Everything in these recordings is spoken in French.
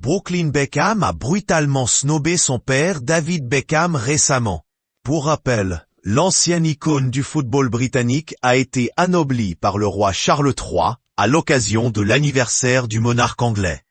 Brooklyn Beckham a brutalement snobé son père David Beckham récemment. Pour rappel, l'ancienne icône du football britannique a été anoblie par le roi Charles III à l'occasion de l'anniversaire du monarque anglais.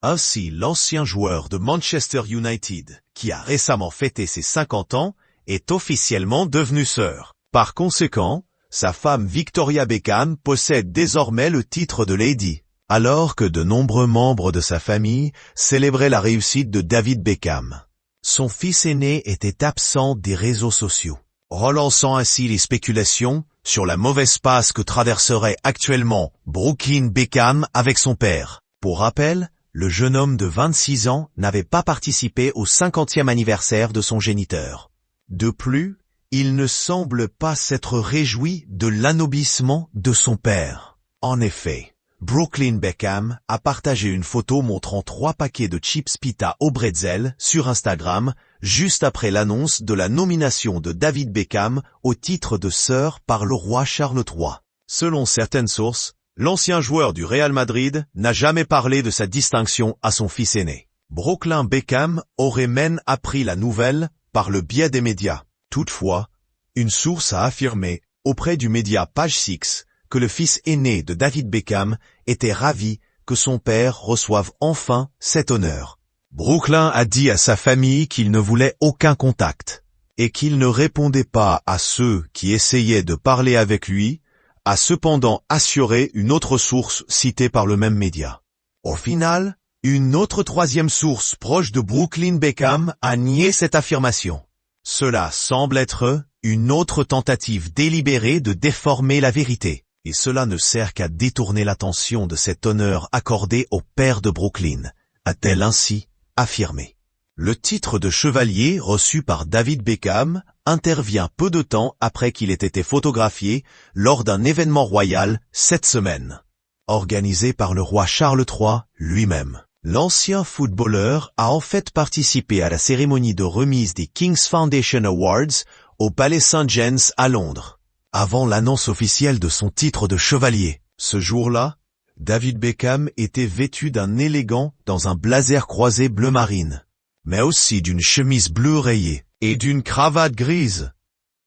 Ainsi, l'ancien joueur de Manchester United, qui a récemment fêté ses 50 ans, est officiellement devenu sir. Par conséquent, sa femme Victoria Beckham possède désormais le titre de Lady, alors que de nombreux membres de sa famille célébraient la réussite de David Beckham. Son fils aîné était absent des réseaux sociaux, relançant ainsi les spéculations sur la mauvaise passe que traverserait actuellement Brooklyn Beckham avec son père. Pour rappel, le jeune homme de 26 ans n'avait pas participé au 50e anniversaire de son géniteur. De plus, il ne semble pas s'être réjoui de l'anobissement de son père. En effet, Brooklyn Beckham a partagé une photo montrant 3 paquets de chips pita au bretzel sur Instagram, juste après l'annonce de la nomination de David Beckham au titre de sir par le roi Charles III. Selon certaines sources, l'ancien joueur du Real Madrid n'a jamais parlé de sa distinction à son fils aîné. Brooklyn Beckham aurait même appris la nouvelle par le biais des médias. Toutefois, une source a affirmé, auprès du média Page Six, que le fils aîné de David Beckham était ravi que son père reçoive enfin cet honneur. Brooklyn a dit à sa famille qu'il ne voulait aucun contact, et qu'il ne répondait pas à ceux qui essayaient de parler avec lui, a cependant assuré une autre source citée par le même média. Au final, une autre troisième source proche de Brooklyn Beckham a nié cette affirmation. Cela semble être une autre tentative délibérée de déformer la vérité, et cela ne sert qu'à détourner l'attention de cet honneur accordé au père de Brooklyn, a-t-elle ainsi affirmé. Le titre de chevalier reçu par David Beckham intervient peu de temps après qu'il ait été photographié lors d'un événement royal cette semaine, organisé par le roi Charles III lui-même. L'ancien footballeur a en fait participé à la cérémonie de remise des King's Foundation Awards au Palais St. James à Londres, avant l'annonce officielle de son titre de chevalier. Ce jour-là, David Beckham était vêtu d'un élégant dans un blazer croisé bleu marine, mais aussi d'une chemise bleue rayée et d'une cravate grise.